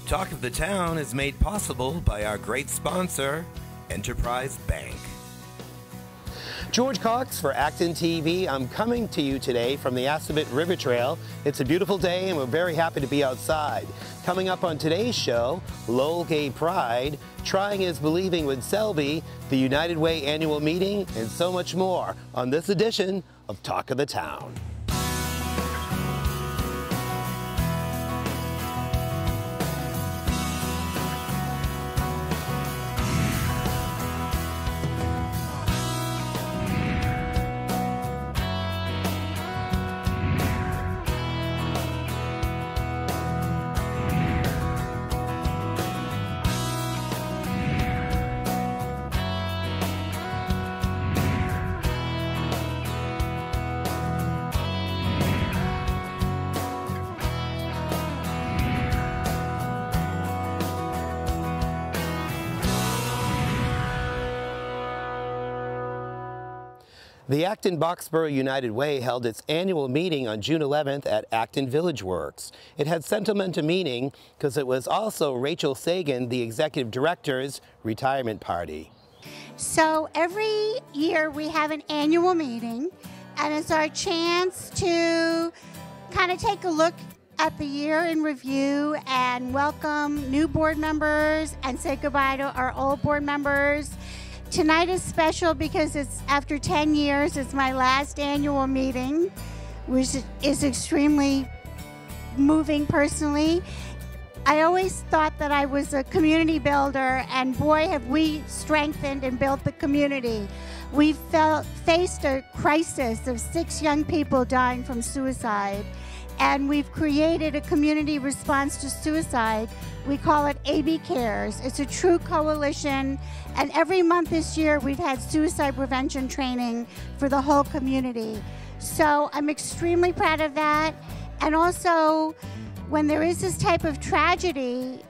Talk of the Town is made possible by our great sponsor, Enterprise Bank. George Cox for ActonTV. I'm coming to you today from the Assabet River Trail. It's a beautiful day and we're very happy to be outside. Coming up on today's show, Lowell Gay Pride, Trying is Believing with Selby, the United Way annual meeting, and so much more on this edition of Talk of the Town. The Acton-Boxborough United Way held its annual meeting on June 11th at Acton Village Works. It had sentimental meaning because it was also Rachel Sagan, the executive director's retirement party. So every year we have an annual meeting, and it's our chance to kind of take a look at the year in review and welcome new board members and say goodbye to our old board members. Tonight is special because it's after 10 years. It's my last annual meeting, which is extremely moving personally. I always thought that I was a community builder, and boy, have we strengthened and built the community. We faced a crisis of 6 young people dying from suicide, and we've created a community response to suicide. We call it AB Cares. It's a true coalition, and every month this year we've had suicide prevention training for the whole community. So I'm extremely proud of that. And also, when there is this type of tragedy,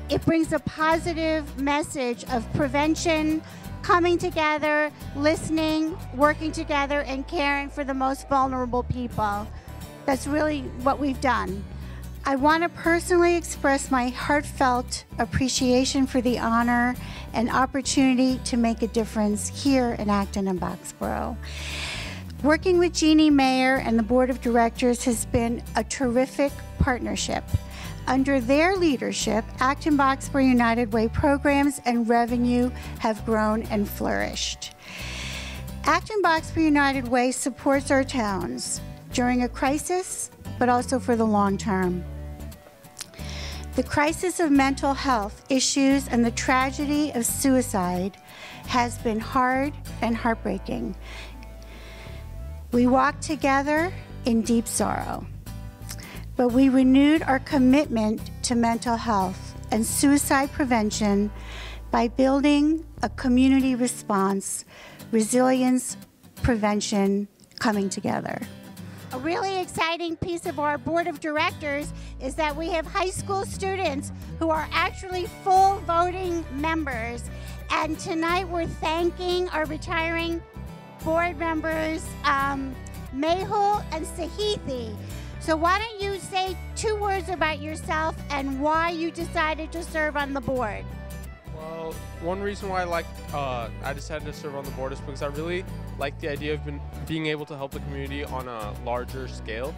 it brings a positive message of prevention, coming together, listening, working together, and caring for the most vulnerable people. That's really what we've done. I want to personally express my heartfelt appreciation for the honor and opportunity to make a difference here in Acton and Boxborough. Working with Jeannie Mayer and the Board of Directors has been a terrific partnership. Under their leadership, Acton-Boxborough United Way programs and revenue have grown and flourished. Acton-Boxborough United Way supports our towns during a crisis, but also for the long term. The crisis of mental health issues and the tragedy of suicide has been hard and heartbreaking. We walked together in deep sorrow, but we renewed our commitment to mental health and suicide prevention by building a community response, resilience, prevention, coming together. A really exciting piece of our board of directors is that we have high school students who are actually full voting members. And tonight we're thanking our retiring board members, Mehul and Sahithi. So why don't you say 2 words about yourself and why you decided to serve on the board? Well, one reason why I decided to serve on the board is because I really like the idea of being able to help the community on a larger scale.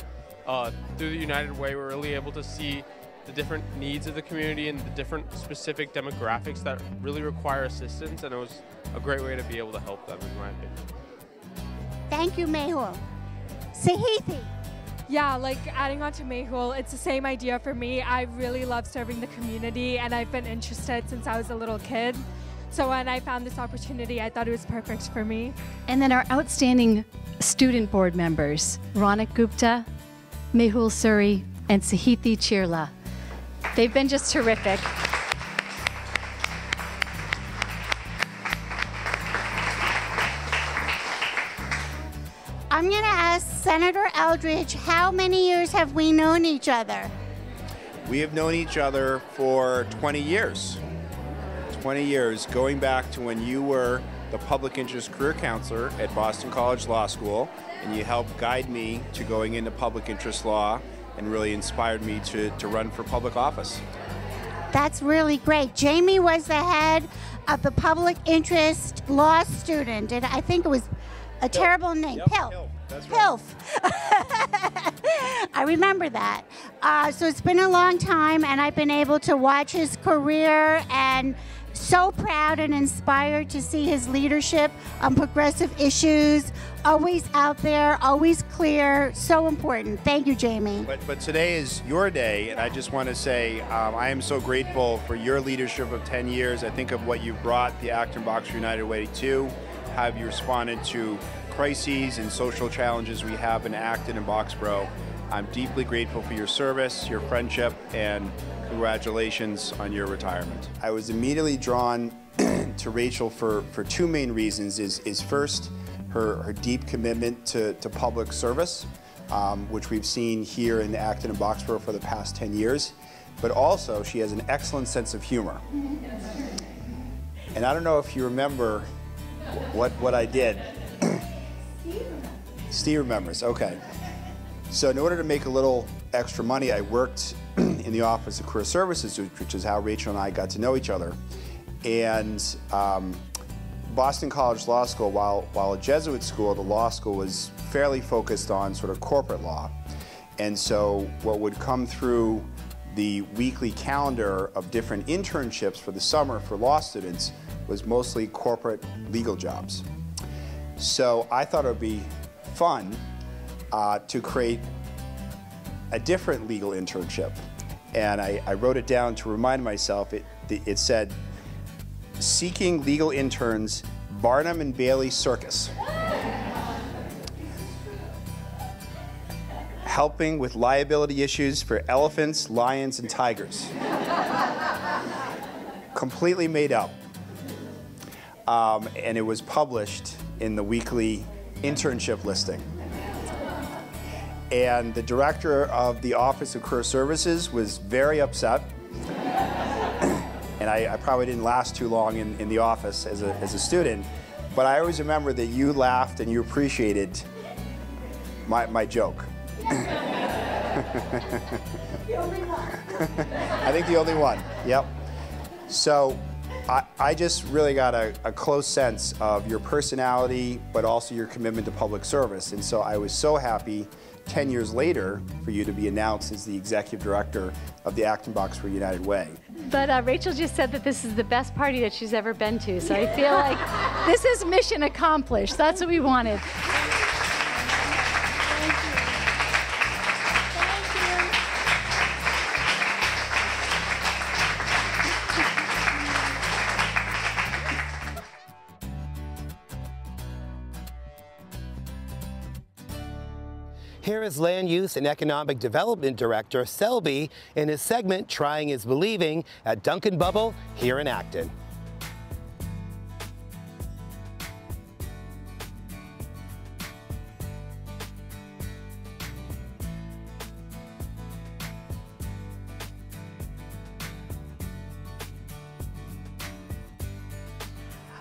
Through the United Way, we're really able to see the different needs of the community and the different specific demographics that really require assistance, and it was a great way to be able to help them, in my opinion. Thank you, Mehul. Sahithi. Yeah, like adding on to Mehul, it's the same idea for me. I really love serving the community, and I've been interested since I was a little kid. So when I found this opportunity, I thought it was perfect for me. And then our outstanding student board members, Ronak Gupta, Mehul Suri, and Sahithi Chirla. They've been just terrific. I'm going to ask Senator Eldridge, how many years have we known each other? We have known each other for 20 years. 20 years, going back to when you were the public interest career counselor at Boston College Law School, and you helped guide me to going into public interest law and really inspired me to run for public office. That's really great. Jamie was the head of the public interest law student, and I think it was a terrible name. Yep, PILF. PILF. That's right. PILF. I remember that. So it's been a long time, and I've been able to watch his career, and so proud and inspired to see his leadership on progressive issues. Always out there, always clear, so important. Thank you, Jamie. But today is your day, and I just want to say I am so grateful for your leadership of 10 years. I think of what you've brought the Acton Boxer United Way to, how you responded to crises and social challenges we have in Acton and Boxborough. I'm deeply grateful for your service, your friendship, and congratulations on your retirement. I was immediately drawn to Rachel for two main reasons. Is first, her deep commitment to public service, which we've seen here in Acton and Boxborough for the past 10 years, but also she has an excellent sense of humor. And I don't know if you remember what I did. Steve remembers, okay. So in order to make a little extra money, I worked in the Office of Career Services, which is how Rachel and I got to know each other. And Boston College Law School, while a Jesuit school, the law school was fairly focused on sort of corporate law. And so what would come through the weekly calendar of different internships for the summer for law students was mostly corporate legal jobs. So I thought it would be fun to create a different legal internship. And I wrote it down to remind myself. It said, "Seeking legal interns, Barnum and Bailey Circus. Helping with liability issues for elephants, lions, and tigers." Completely made up. And it was published in the weekly internship listing. And the director of the Office of Career Services was very upset. And I probably didn't last too long in the office as a student, but I always remember that you laughed and you appreciated my joke. The only one. I think the only one, yep. So I just really got a close sense of your personality, but also your commitment to public service. And so I was so happy 10 years later for you to be announced as the executive director of the Acton Boxborough United Way. But Rachel just said that this is the best party that she's ever been to, so I feel like this is mission accomplished. That's what we wanted. Here is Land Use and Economic Development Director Selby in his segment Trying is Believing at Duncan Bubble here in Acton.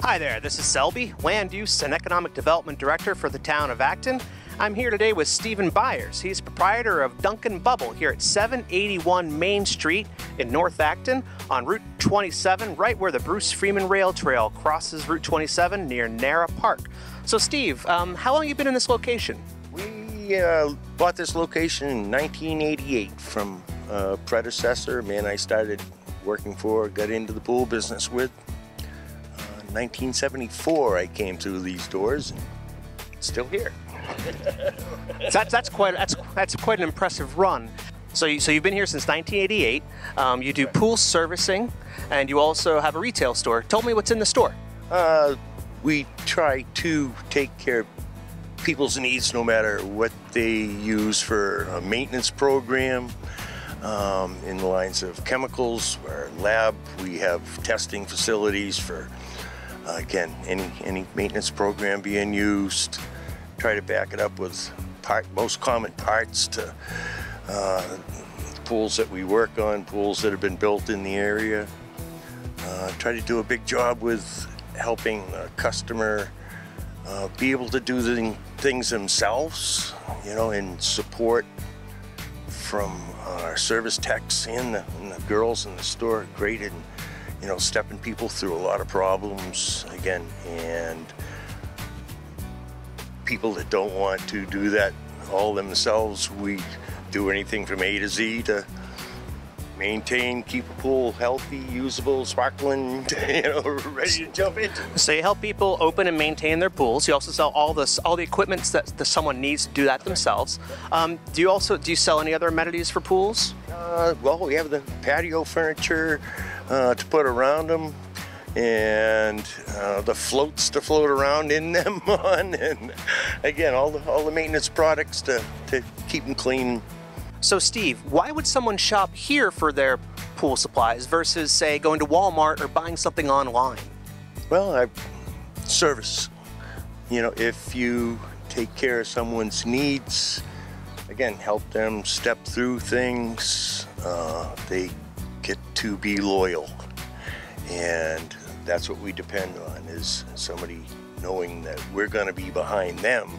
Hi there, this is Selby, Land Use and Economic Development Director for the town of Acton. I'm here today with Stephen Byers. He's proprietor of Duncan Bubble here at 781 Main Street in North Acton on Route 27, right where the Bruce Freeman Rail Trail crosses Route 27 near Nara Park. So Steve, how long have you been in this location? We bought this location in 1988 from a predecessor, man I started working for, got into the pool business with. 1974 I came through these doors and still here. That's quite an impressive run. So you've been here since 1988. You do pool servicing, and you also have a retail store. Tell me what's in the store. We try to take care of people's needs no matter what they use for a maintenance program. In the lines of chemicals, our lab, we have testing facilities for again any maintenance program being used. Try to back it up with most common parts to pools that we work on, pools that have been built in the area. Try to do a big job with helping a customer be able to do things themselves, you know, and support from our service techs and the girls in the store are great in, you know, stepping people through a lot of problems again, and people that don't want to do that all themselves, we do anything from A to Z to maintain, keep a pool healthy, usable, sparkling, you know, ready to jump into. So you help people open and maintain their pools. You also sell all the equipment that someone needs to do that themselves. Do you sell any other amenities for pools? Well, we have the patio furniture to put around them, and the floats to float around in them on, and again, all the maintenance products to keep them clean. So Steve, why would someone shop here for their pool supplies versus, say, going to Walmart or buying something online? Well, service. You know, if you take care of someone's needs, again, help them step through things, they get to be loyal. And that's what we depend on, is somebody knowing that we're going to be behind them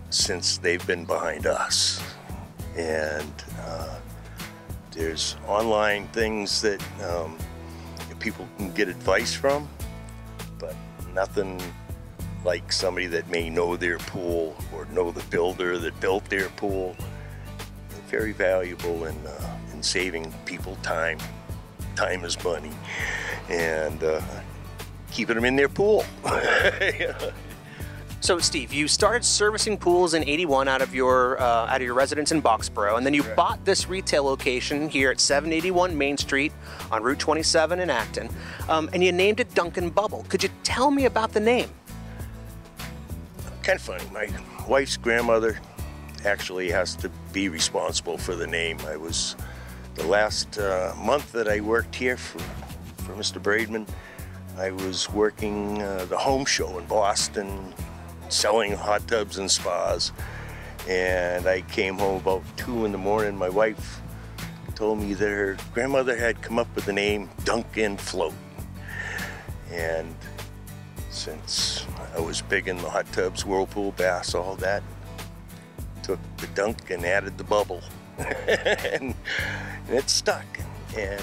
since they've been behind us. And there's online things that people can get advice from, but nothing like somebody that may know their pool or know the builder that built their pool. Very valuable in saving people time. Time is money, and keeping them in their pool. So Steve, you started servicing pools in '81 out of your residence in Boxborough, and then you bought this retail location here at 781 Main Street on Route 27 in Acton, and you named it Duncan Bubble. Could you tell me about the name? Kind of funny. My wife's grandmother actually has to be responsible for the name. I was, the last month that I worked here for Mr. Braidman, I was working the home show in Boston, selling hot tubs and spas, and I came home about 2 in the morning. My wife told me that her grandmother had come up with the name Duncan Float, and since I was big in the hot tubs, whirlpool, baths, all that, took the dunk and added the bubble, and it stuck. And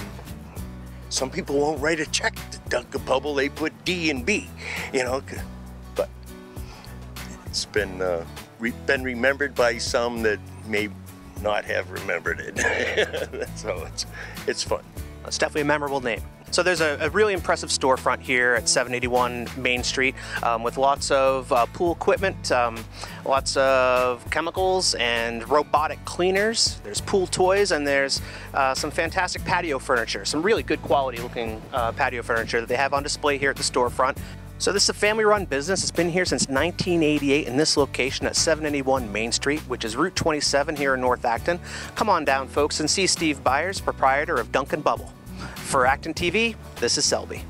some people won't write a check to dunk a bubble, they put D and B, you know, but it's been remembered by some that may not have remembered it. So it's fun. It's definitely a memorable name. So there's a really impressive storefront here at 781 Main Street with lots of pool equipment, lots of chemicals and robotic cleaners. There's pool toys, and there's some fantastic patio furniture, some really good quality looking patio furniture that they have on display here at the storefront. So this is a family-run business. It's been here since 1988 in this location at 781 Main Street, which is Route 27 here in North Acton. Come on down, folks, and see Steve Byers, proprietor of Duncan Bubble. For ActonTV, this is Selby.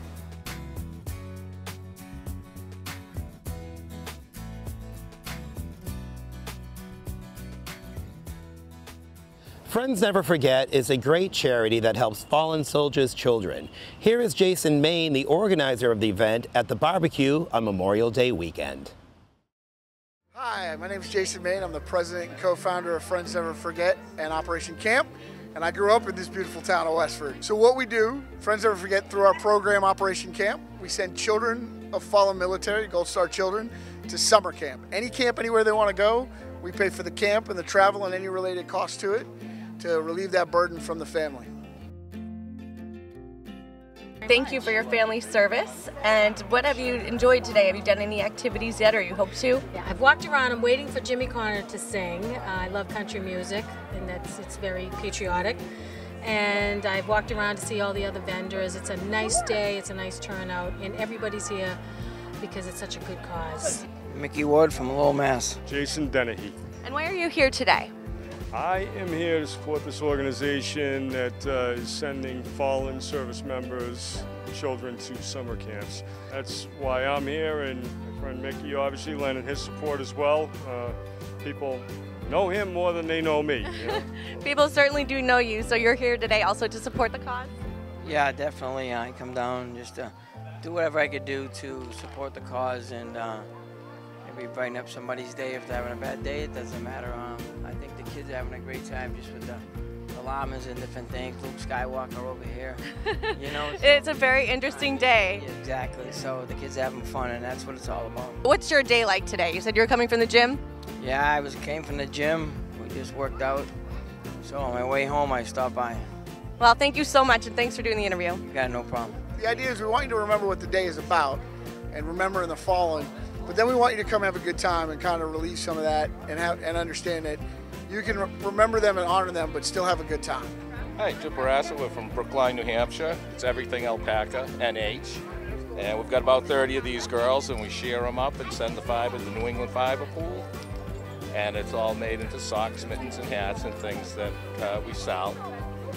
Friends Never Forget is a great charity that helps fallen soldiers' children. Here is Jason Main, the organizer of the event at the barbecue on Memorial Day weekend. Hi, my name is Jason Main. I'm the president and co-founder of Friends Never Forget and Operation Camp, and I grew up in this beautiful town of Westford. So what we do, Friends Never Forget, through our program Operation Camp, we send children of fallen military, Gold Star children, to summer camp. Any camp, anywhere they want to go, we pay for the camp and the travel and any related costs to it, to relieve that burden from the family. Thank you for your family service. And what have you enjoyed today? Have you done any activities yet, or you hope to? Yeah, I've walked around. I'm waiting for Jimmy Connor to sing. I love country music, and it's very patriotic. And I've walked around to see all the other vendors. It's a nice day. It's a nice turnout, and everybody's here because it's such a good cause. Mickey Wood from Lowell, Mass. Jason Dennehy. And why are you here today? I am here to support this organization that is sending fallen service members, children to summer camps. That's why I'm here, and my friend Mickey obviously lending his support as well. People know him more than they know me. You know? People certainly do know you, so you're here today also to support the cause? Yeah, definitely. I come down just to do whatever I could do to support the cause, and maybe brighten up somebody's day if they're having a bad day. It doesn't matter. I think the kids are having a great time just with the the llamas and different things. Luke Skywalker over here. You know, so It's a very interesting day. exactly. So the kids are having fun, and that's what it's all about. What's your day like today? You said you were coming from the gym? Yeah, I came from the gym. We just worked out. So on my way home, I stopped by. Well, thank you so much, and thanks for doing the interview. You got no problem. The idea is we want you to remember what the day is about and remember in the fallen, but then we want you to come have a good time and kind of release some of that and understand that you can remember them and honor them, but still have a good time. Hi, Jim Barassa. We're from Brookline, New Hampshire. It's Everything Alpaca, NH. And we've got about 30 of these girls, and we share them up and send the fiber to the New England Fiber Pool. And it's all made into socks, mittens, and hats and things that we sell.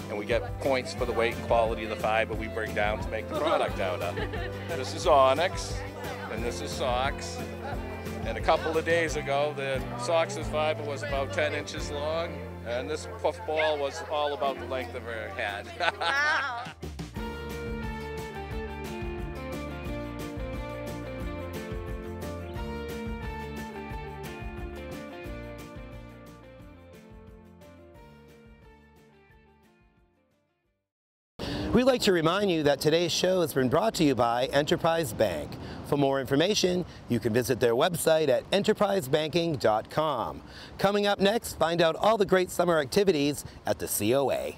And we get points for the weight and quality of the fiber we bring down to make the product out of. This is onyx, and this is socks. And a couple of days ago, the socks' fiber was about 10 inches long, and this puffball was all about the length of her head. Wow. We'd like to remind you that today's show has been brought to you by Enterprise Bank. For more information, you can visit their website at enterprisebanking.com. Coming up next, find out all the great summer activities at the COA.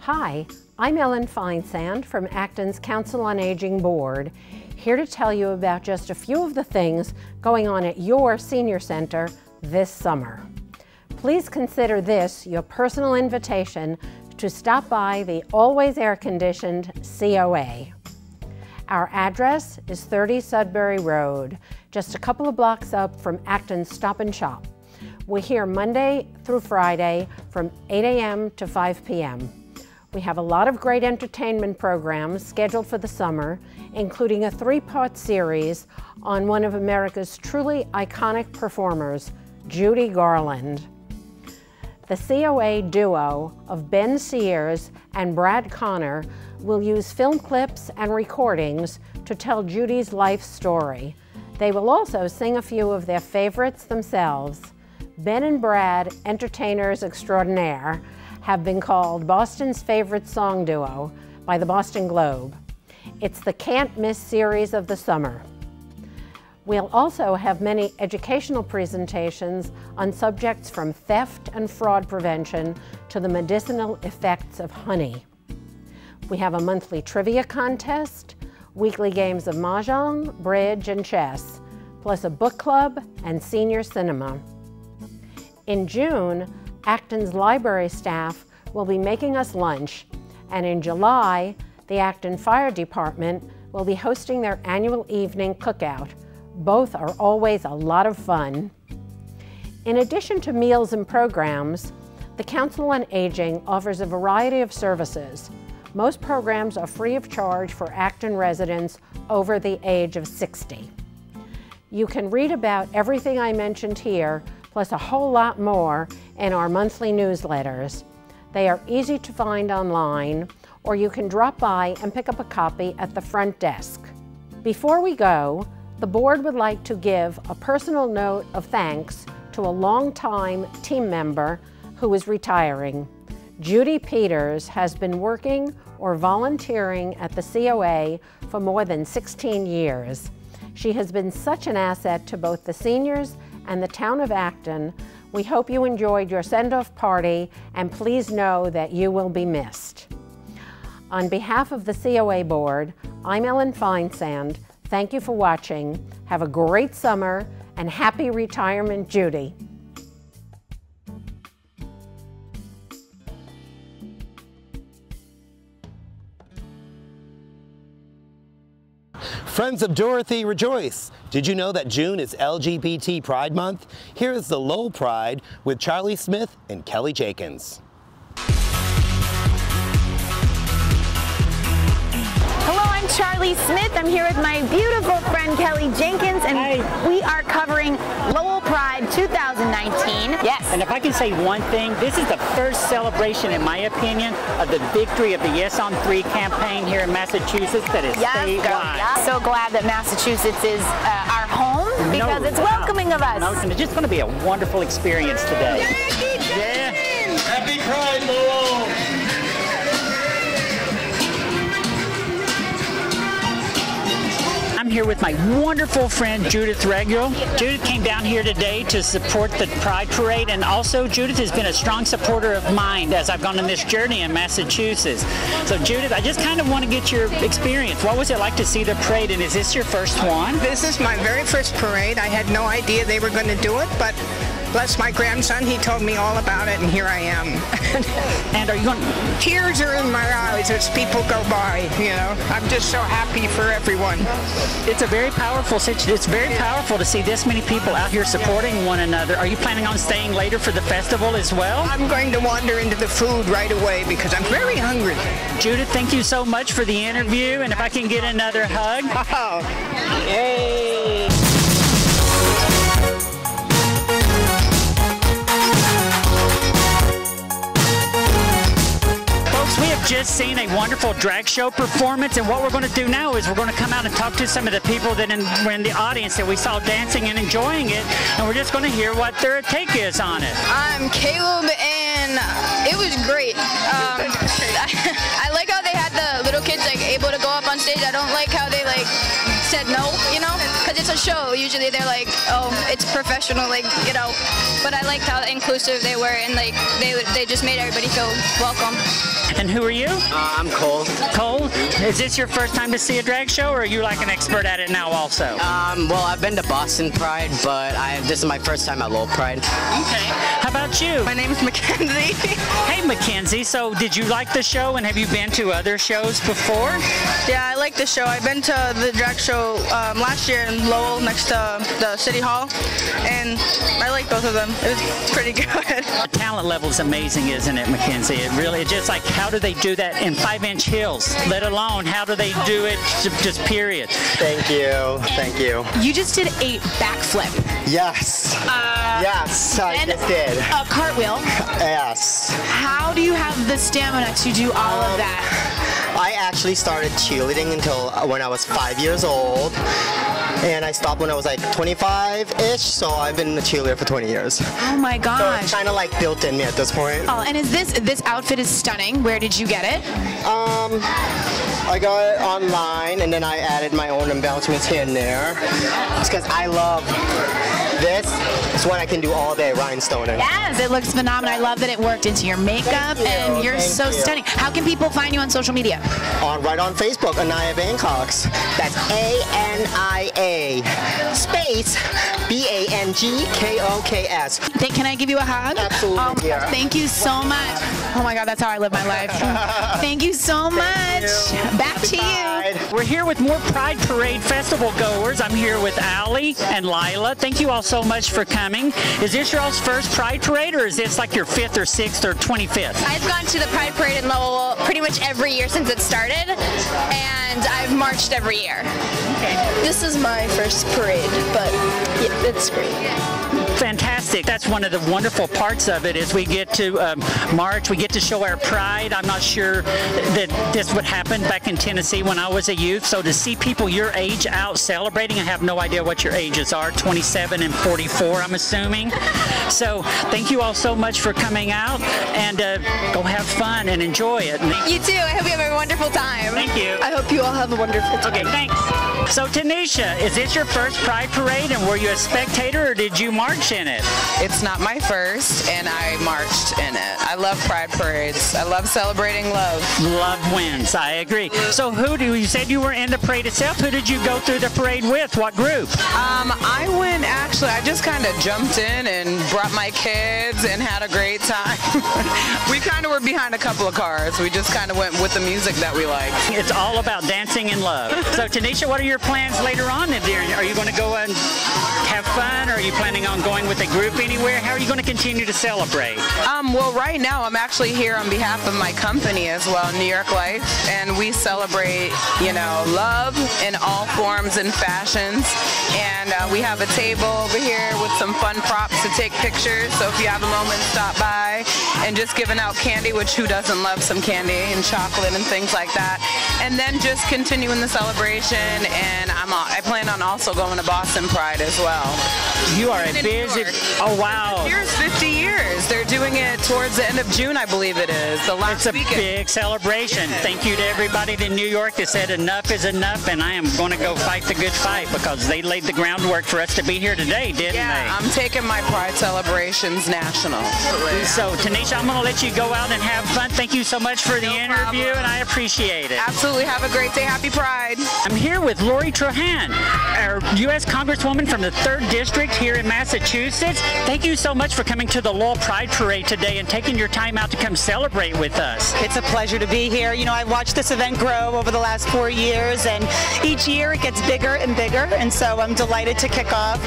Hi, I'm Ellen Feinsand from Acton's Council on Aging Board, here to tell you about just a few of the things going on at your senior center this summer. Please consider this your personal invitation to stop by the always air-conditioned COA. Our address is 30 Sudbury Road, just a couple of blocks up from Acton's Stop and Shop. We're here Monday through Friday from 8 a.m. to 5 p.m. We have a lot of great entertainment programs scheduled for the summer, including a 3-part series on one of America's truly iconic performers, Judy Garland. The COA duo of Ben Sears and Brad Connor will use film clips and recordings to tell Judy's life story. They will also sing a few of their favorites themselves. Ben and Brad, entertainers extraordinaire, have been called Boston's favorite song duo by the Boston Globe. It's the can't miss series of the summer. We'll also have many educational presentations on subjects from theft and fraud prevention to the medicinal effects of honey. We have a monthly trivia contest, weekly games of mahjong, bridge, and chess, plus a book club and senior cinema. In June, Acton's library staff will be making us lunch, and in July, the Acton Fire Department will be hosting their annual evening cookout. Both are always a lot of fun. In addition to meals and programs, the Council on Aging offers a variety of services. Most programs are free of charge for Acton residents over the age of 60. You can read about everything I mentioned here, plus a whole lot more, in our monthly newsletters. They are easy to find online, or you can drop by and pick up a copy at the front desk. Before we go, the board would like to give a personal note of thanks to a longtime team member who is retiring. Judy Peters has been working or volunteering at the COA for more than 16 years. She has been such an asset to both the seniors and the town of Acton. We hope you enjoyed your send-off party, and please know that you will be missed. On behalf of the COA board, I'm Ellen Feinsand. Thank you for watching. Have a great summer, and happy retirement, Judy. Friends of Dorothy, rejoice! Did you know that June is LGBT Pride Month? Here is the Lowell Pride with Charlie Smith and Kelly Jenkins. Hello, I'm Charlie Smith. I'm here with my beautiful friend Kelly Jenkins, and we are covering Lowell Pride 2019. Yes. And if I can say one thing, this is the first celebration, in my opinion, of the victory of the Yes on 3 campaign here in Massachusetts that is statewide. Yeah. So glad that Massachusetts is our home because it's welcoming of us. And it's just going to be a wonderful experience today. Yeah. Happy Pride, Lowell! I'm here with my wonderful friend Judith Regulo. Judith came down here today to support the Pride Parade, and also Judith has been a strong supporter of mine as I've gone on this journey in Massachusetts. So Judith, I just kind of want to get your experience. What was it like to see the parade, and is this your first one? This is my very first parade. I had no idea they were going to do it, but bless my grandson, he told me all about it, and here I am. And are you going? Tears are in my eyes as people go by, you know. I'm just so happy for everyone. It's a very powerful situation. It's very powerful to see this many people out here supporting one another. Are you planning on staying later for the festival as well? I'm going to wander into the food right away because I'm very hungry. Judith, thank you so much for the interview, and if I can get another hug. Oh. Yay! We have just seen a wonderful drag show performance, and what we're going to do now is we're going to come out and talk to some of the people that were in the audience that we saw dancing and enjoying it, and we're just going to hear what their take is on it. I'm Caleb, and it was great. I like how they had the little kids able to go up on stage. I don't like how they said no, you know, because it's a show. Usually they're like, oh, it's professional, you know. But I liked how inclusive they were, and they just made everybody feel welcome. And who are you? I'm Cole. Cole, is this your first time to see a drag show, or are you like an expert at it now also? Well, I've been to Boston Pride, but this is my first time at Lowell Pride. Okay. How about you? My name is Mackenzie. Hey, Mackenzie. So did you like the show, and have you been to other shows before? Yeah, I like the show. I've been to the drag show last year in Lowell next to the City Hall, and I like both of them. It was pretty good. The talent level is amazing, isn't it, Mackenzie? It's just like, how do they do that in 5-inch heels, let alone how do they do it just period? Thank you. Thank you. You just did a backflip. Yes. Yes, I just did. A cartwheel. Yes. How do you have the stamina to do all of that? I actually started cheerleading until when I was 5 years old. And I stopped when I was like 25-ish, so I've been a cheerleader for 20 years. Oh my gosh. So it's kind of like built in me at this point. Oh, and is this outfit is stunning. Where did you get it? I got it online, and then I added my own embellishments here and there. It's because I love this. It's what I can do all day, rhinestoning. Yes, it looks phenomenal. I love that it worked into your makeup, and you're so stunning. How can people find you on social media? Right on Facebook, Anaya Bangkoks. That's A-N-I-A space B-A-N-G-K-O-K-S. Can I give you a hug? Absolutely. Thank you so much. Oh my God, that's how I live my life. Thank you so much. Back to you. We're here with more Pride Parade Festival goers. I'm here with Allie and Lila. Thank you all so much for coming. Is this your all's first Pride Parade, or is this like your 5th or 6th or 25th? I've gone to the Pride Parade in Lowell pretty much every year since it started, and I've marched every year. Okay. This is my first parade, but yeah, it's great. Fantastic. That's one of the wonderful parts of it is we get to march, we get to show our pride. I'm not sure that this would happen back in Tennessee when I was a youth, so to see people your age out celebrating, I have no idea what your ages are, 27 and 44 I'm assuming. So thank you all so much for coming out, and go have fun and enjoy it. You too. I hope you have a wonderful time. Thank you. I hope you all have a wonderful time. Okay, thanks. So Tanisha, is this your first Pride Parade, and were you a spectator or did you march in it? It's not my first, and I marched in it. I love Pride Parades. I love celebrating love. Love wins. I agree. So you said you were in the parade itself. Who did you go through the parade with? What group? I just kind of jumped in and brought my kids and had a great time. We kind of were behind a couple of cars. We just kind of went with the music that we like. It's all about dancing and love. So Tanisha, what are your plans later on? Are you going to go and have fun, or are you planning on going with a group anywhere? How are you going to continue to celebrate? Well, right now I'm actually here on behalf of my company as well, New York Life, and we celebrate, love in all forms and fashions. And we have a table over here with some fun props to take pictures. So if you have a moment, stop by. And just giving out candy, which who doesn't love some candy and chocolate and things like that. and then just continuing the celebration, and I plan on also going to Boston Pride as well. You are a busy, oh wow. Here's 50 years. They're doing it towards the end of June, I believe it is, the last weekend. It's a big celebration. Thank you to everybody in New York that said enough is enough, and I am going to go fight the good fight because they laid the groundwork for us to be here today, didn't they? Yeah, I'm taking my Pride celebrations national. So, Tanisha, I'm going to let you go out and have fun. Thank you so much for the interview, and I appreciate it. Absolutely. Have a great day. Happy Pride. I'm here with Lori Trahan, our U.S. Congresswoman from the 3rd District here in Massachusetts. Thank you so much for coming to the Lowell Pride Parade today and taking your time out to come celebrate with us. It's a pleasure to be here. You know, I've watched this event grow over the last 4 years, and each year it gets bigger and bigger, and so I'm delighted to kick off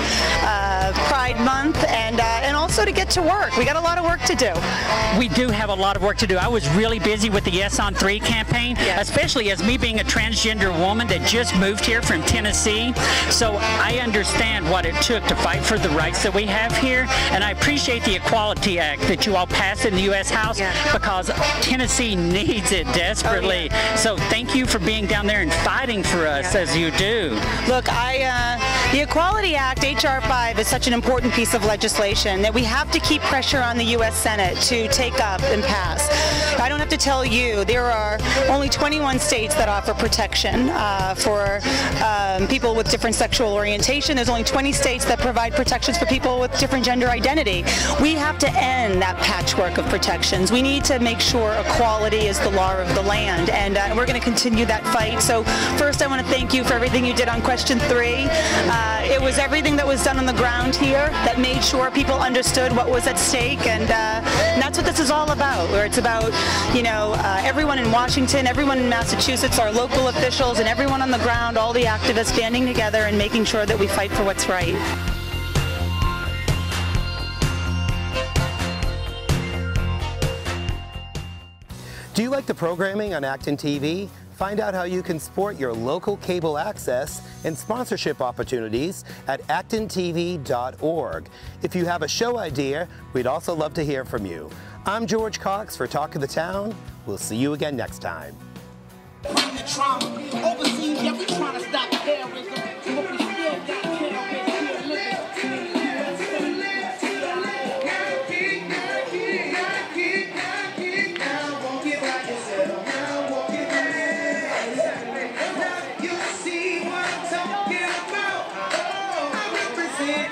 Pride Month and also to get to work. We got a lot of work to do. We do have a lot of work to do. I was really busy with the Yes on 3 campaign, especially as me being a transgender woman that just moved here from Tennessee. So I understand what it took to fight for the rights that we have here, and I appreciate the Equality Act that you all passed in the U.S. House because Tennessee needs it desperately. So thank you for being down there and fighting for us as you do. Look, the Equality Act, H.R. 5, is such an important piece of legislation that we have to keep pressure on the U.S. Senate to take up and pass. I don't have to tell you, there are only 21 states that offer protection for people with different sexual orientation. There's only 20 states that provide protections for people with different gender identity. We have to end that patchwork of protections. We need to make sure equality is the law of the land, and we're going to continue that fight. So first I want to thank you for everything you did on question 3. It was everything that was done on the ground here that made sure people understood what was at stake, and that's what this is all about, where it's about, you know, everyone in Washington, everyone in Massachusetts, our local officials, and everyone on the ground, all the activists banding together and making sure that we fight for what's right. Do you like the programming on ActonTV? Find out how you can support your local cable access and sponsorship opportunities at ActonTV.org. If you have a show idea, we'd also love to hear from you. I'm George Cox for Talk of the Town. We'll see you again next time. You see what I'm talking about? I represent